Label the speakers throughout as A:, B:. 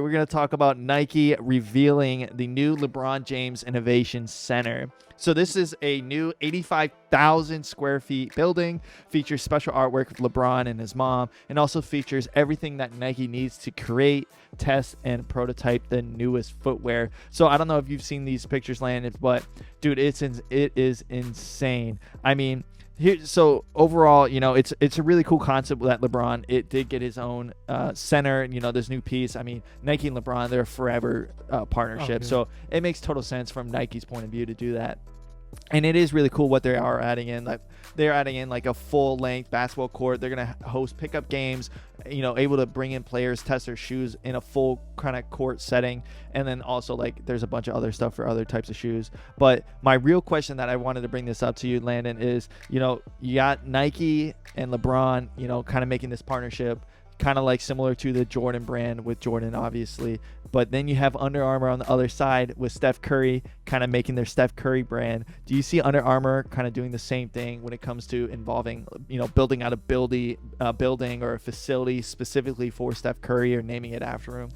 A: We're going to talk about Nike revealing the new LeBron James Innovation Center. So this is a new 85,000 square feet building, features special artwork of LeBron and his mom, and also features everything that Nike needs to create, test, and prototype the newest footwear. So I don't know if you've seen these pictures, Landon, but dude, it is insane. I mean, so overall, it's a really cool concept that LeBron, it did get his own center, and this new piece. I mean, Nike and LeBron, they're a forever partnership. So it makes total sense from Nike's point of view to do that. And it is really cool what they are adding in. Like they're adding in like a full length basketball court. They're gonna host pickup games, able to bring in players, test their shoes in a full kind of court setting. And then also like there's a bunch of other stuff for other types of shoes. But my real question that I wanted to bring this up to you, Landon, is you got Nike and LeBron, kind of making this partnership, kind of like similar to the Jordan brand with Jordan, obviously. But then you have Under Armour on the other side with Steph Curry kind of making their Steph Curry brand. Do you see Under Armour kind of doing the same thing when it comes to involving, building out a building or a facility specifically for Steph Curry or naming it after him?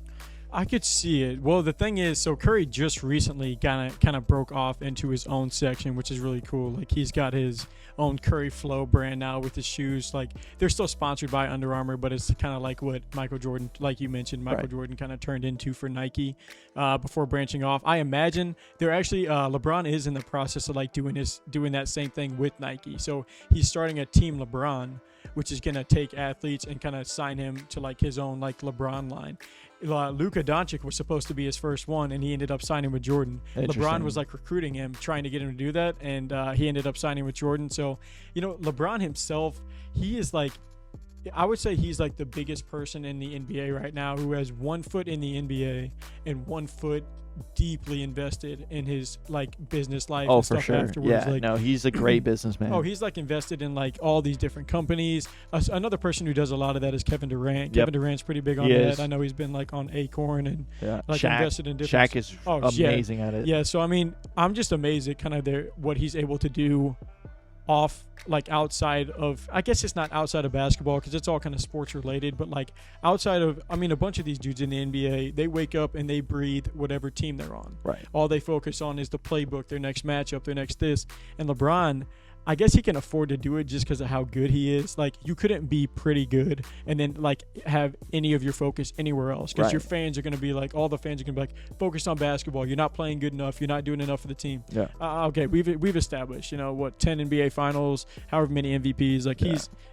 B: I could see it. Well, the thing is, so Curry just recently kind of broke off into his own section, which is really cool. Like he's got his own Curry Flow brand now with his shoes. Like they're still sponsored by Under Armour, but it's kind of like what Michael Jordan, like you mentioned, Jordan kind of turned into for Nike before branching off. I imagine they're actually LeBron is in the process of like doing that same thing with Nike. So he's starting a Team LeBron, which is going to take athletes and kind of sign him to like his own like LeBron line. Luka Doncic was supposed to be his first one, and he ended up signing with Jordan. LeBron was like recruiting him, trying to get him to do that, and he ended up signing with Jordan. So, LeBron himself, he is like, I would say he's like the biggest person in the NBA right now who has 1 foot in the NBA and 1 foot deeply invested in his like business life and stuff afterwards.
A: He's a great businessman.
B: He's like invested in like all these different companies. Another person who does a lot of that is Kevin Durant. Kevin Durant's pretty big on that. I know he's been like on Acorn and invested in different.
A: Shaq is amazing at it.
B: Yeah, so I mean, I'm just amazed at kind of what he's able to do off like outside of, I guess it's not outside of basketball because it's all kind of sports related, but like outside of, I mean, a bunch of these dudes in the NBA, they wake up and they breathe whatever team they're on.
A: Right.
B: All they focus on is the playbook, their next matchup, their next this. And LeBron, I guess he can afford to do it just because of how good he is. Like, you couldn't be pretty good and then, like, have any of your focus anywhere else because your fans are going to be like, all the fans are going to be like, focused on basketball. You're not playing good enough. You're not doing enough for the team. Yeah. Okay, we've established, 10 NBA finals, however many MVPs. Like,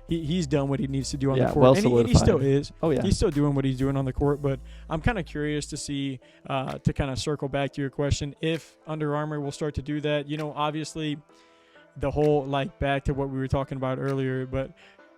B: he's done what he needs to do on the court.
A: Well,
B: and he still is.
A: Oh, yeah.
B: He's still doing what he's doing on the court. But I'm kind of curious to see, to kind of circle back to your question, if Under Armour will start to do that. Obviously, the whole, like, back to what we were talking about earlier, but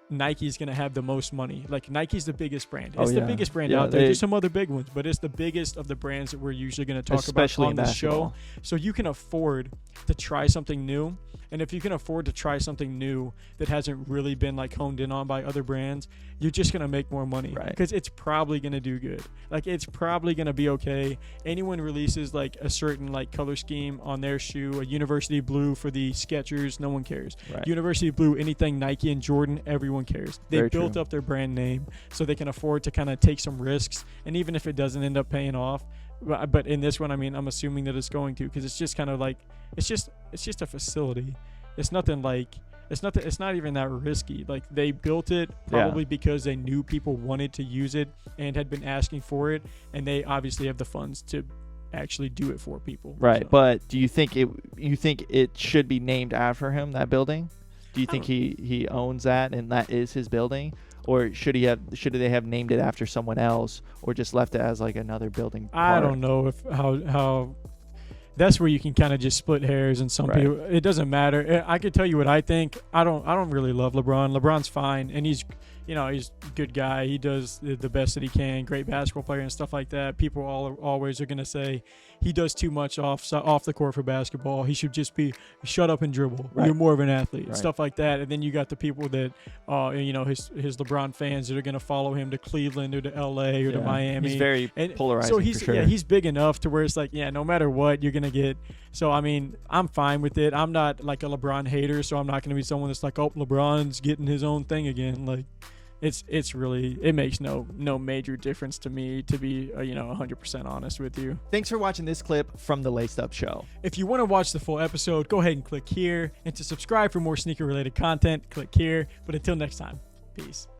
B: Nike's going to have the most money. Like, Nike's the biggest brand. It's the biggest brand out there. There's some other big ones, but it's the biggest of the brands that we're usually going to talk about on the show. So you can afford to try something new. And if you can afford to try something new that hasn't really been, like, honed in on by other brands, you're just going to make more money.
A: Right.
B: Because it's probably going to do good. Like, it's probably going to be okay. Anyone releases, like, a certain, like, color scheme on their shoe, a university blue for the Skechers, no one cares. Right. University blue, anything Nike and Jordan, everyone cares. They built up their brand name so they can afford to kind of take some risks. And even if it doesn't end up paying off, but in this one, I mean, I'm assuming that it's going to, because it's just kind of like, it's just a facility. It's nothing like, it's not even that risky. Like, they built it probably because they knew people wanted to use it and had been asking for it, and they obviously have the funds to actually do it for people.
A: Right.
B: So.
A: But do you think it should be named after him, that building? Do you think he owns that and that is his building? Or should they have named it after someone else, or just left it as like another building part?
B: I don't know if how that's where you can kind of just split hairs, and some people, it doesn't matter. I could tell you what I think. I don't really love LeBron. LeBron's fine, and he's a good guy. He does the best that he can. Great basketball player and stuff like that. People always are going to say he does too much off the court for basketball. He should just be shut up and dribble. Right. You're more of an athlete, stuff like that. And then you got the people that, his LeBron fans that are going to follow him to Cleveland or to LA or to Miami.
A: He's very polarizing.
B: So he's big enough to where it's like, no matter what, you're going to get. So, I mean, I'm fine with it. I'm not like a LeBron hater, so I'm not going to be someone that's like, oh, LeBron's getting his own thing again. Like, it's really, it makes no major difference to me, to be 100% honest with you.
A: Thanks for watching this clip from the Laced Up Show.
B: If you want to watch the full episode, go ahead and click here, and to subscribe for more sneaker related content, click here. But until next time, peace.